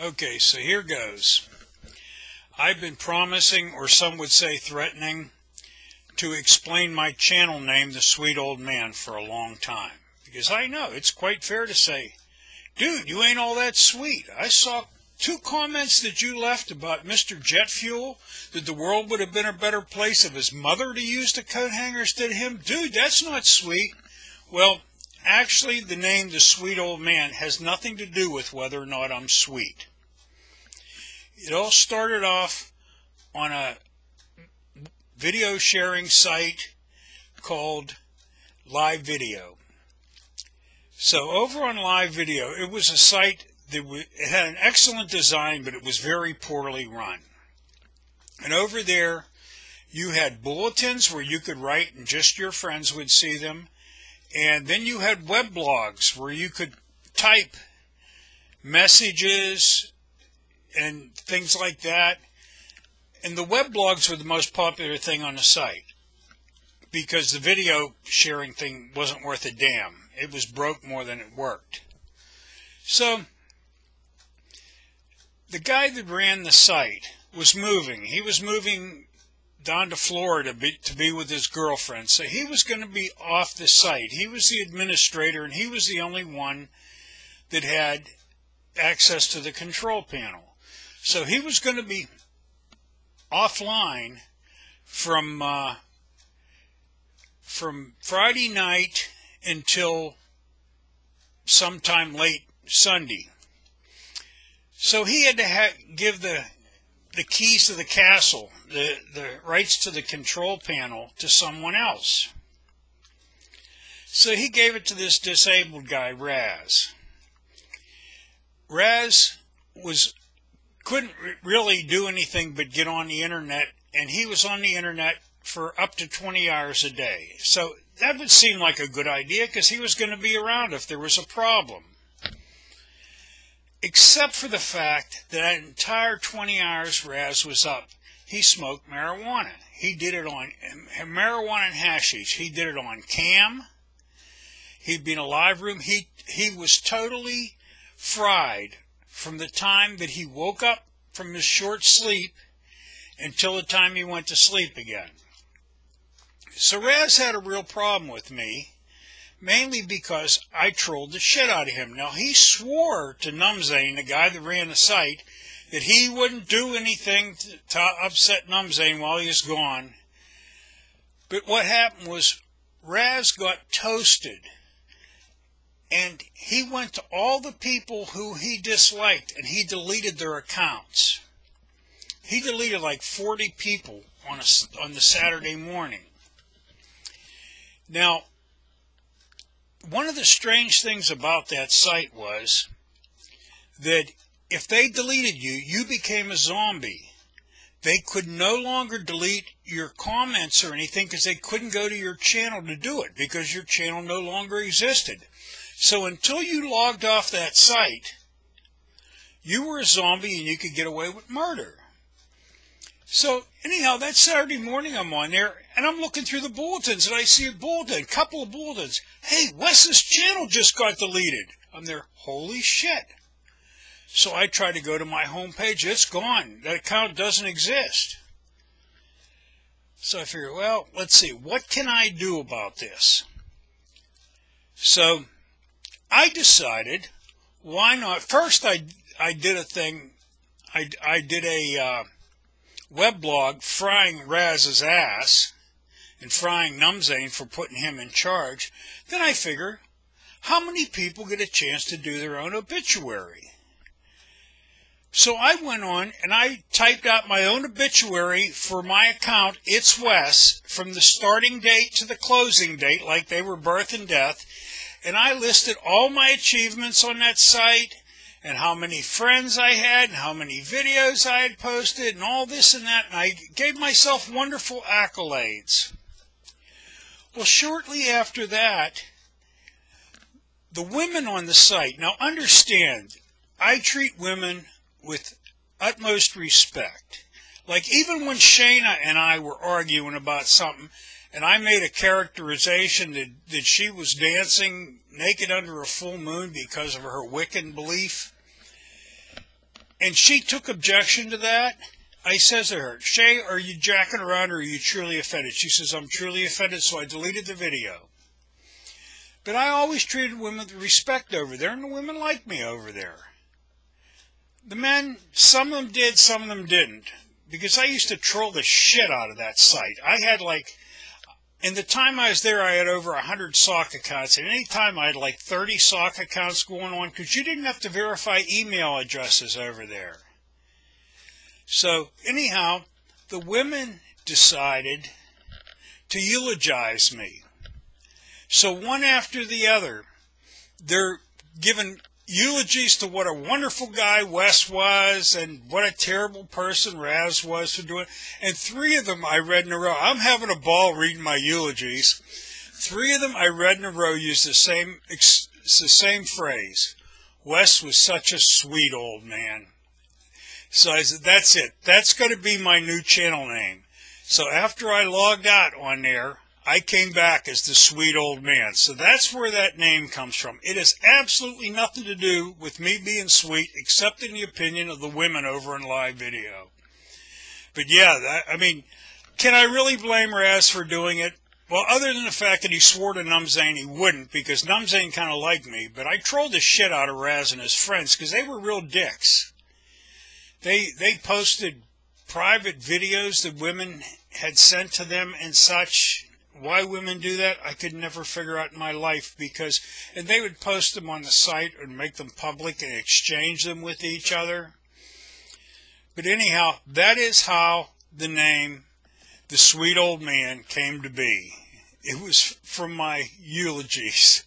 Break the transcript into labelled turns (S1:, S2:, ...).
S1: Okay, so here goes. I've been promising, or some would say threatening, to explain my channel name, The Sweet Old Man, for a long time. Because I know it's quite fair to say, dude, you ain't all that sweet. I saw 2 comments that you left about Mr. Jet Fuel, that the world would have been a better place if his mother to use the coat hanger instead of him. Dude, that's not sweet. Well, actually, the name The Sweet Old Man has nothing to do with whether or not I'm sweet. It all started off on a video sharing site called Live Video. So over on Live Video, it was a site that it had an excellent design, but it was very poorly run. And over there, you had bulletins where you could write and just your friends would see them. And then you had web blogs where you could type messages and things like that. And the web blogs were the most popular thing on the site because the video sharing thing wasn't worth a damn. It was broke more than it worked. So the guy that ran the site was moving. He was moving down to Florida to be with his girlfriend. So he was going to be off the site. He was the administrator, and he was the only one that had access to the control panel. So he was going to be offline from Friday night until sometime late Sunday. So he had to give the keys to the castle, the rights to the control panel, to someone else. So he gave it to this disabled guy, Raz. Raz couldn't really do anything but get on the internet, and he was on the internet for up to 20 hours a day. So that would seem like a good idea because he was going to be around if there was a problem. Except for the fact that that entire 20 hours Raz was up, he smoked marijuana. He did it on marijuana and hashish. He did it on cam. He'd be in a live room. He was totally fried from the time that he woke up from his short sleep until the time he went to sleep again. So Raz had a real problem with me, mainly because I trolled the shit out of him. Now, he swore to Numzane, the guy that ran the site, that he wouldn't do anything to upset Numzane while he was gone. But what happened was Raz got toasted, and he went to all the people who he disliked, and he deleted their accounts. He deleted like 40 people on the Saturday morning. Now, one of the strange things about that site was that if they deleted you, you became a zombie. They could no longer delete your comments or anything because they couldn't go to your channel to do it because your channel no longer existed. So until you logged off that site, you were a zombie and you could get away with murder. So anyhow, that Saturday morning I'm on there and I'm looking through the bulletins and I see a bulletin, a couple of bulletins. Hey, Wes's channel just got deleted. I'm there, holy shit. So I try to go to my homepage, it's gone. That account doesn't exist. So I figure, well, let's see, what can I do about this? So I decided, why not? First I did a thing, I did a weblog frying Raz's ass and frying Numzane for putting him in charge. Then I figure, how many people get a chance to do their own obituary? So I went on and I typed out my own obituary for my account, It's Wes, from the starting date to the closing date, like they were birth and death, and I listed all my achievements on that site, and how many friends I had, and how many videos I had posted, and all this and that, and I gave myself wonderful accolades. Well, shortly after that, the women on the site, now understand, I treat women with utmost respect. Like even when Shayna and I were arguing about something, and I made a characterization that she was dancing naked under a full moon because of her Wiccan belief, And she took objection to that. I says to her, Shay, are you jacking around or are you truly offended? She says, I'm truly offended, so I deleted the video. But I always treated women with respect over there, and the women liked me over there. The men, some of them did, some of them didn't. Because I used to troll the shit out of that site. I had in the time I was there, I had over 100 sock accounts. And any time I had 30 sock accounts going on, because you didn't have to verify email addresses over there. So anyhow, the women decided to eulogize me. So one after the other, they're giving eulogies to what a wonderful guy Wes was and what a terrible person Raz was for doing. And 3 of them I read in a row. I'm having a ball reading my eulogies. 3 of them I read in a row used the same phrase. Wes was such a sweet old man. So I said, that's it. That's going to be my new channel name. So after I logged out on there, I came back as the Sweet Old Man. So that's where that name comes from. It has absolutely nothing to do with me being sweet, except in the opinion of the women over in live video. But yeah, I mean, can I really blame Raz for doing it? Well, other than the fact that he swore to Numzane he wouldn't, because Numzane kind of liked me, but I trolled the shit out of Raz and his friends, because they were real dicks. They posted private videos that women had sent to them and such. Why women do that, I could never figure out in my life, and they would post them on the site and make them public and exchange them with each other. But anyhow, that is how the name, The Sweet Old Man, came to be. It was from my eulogies.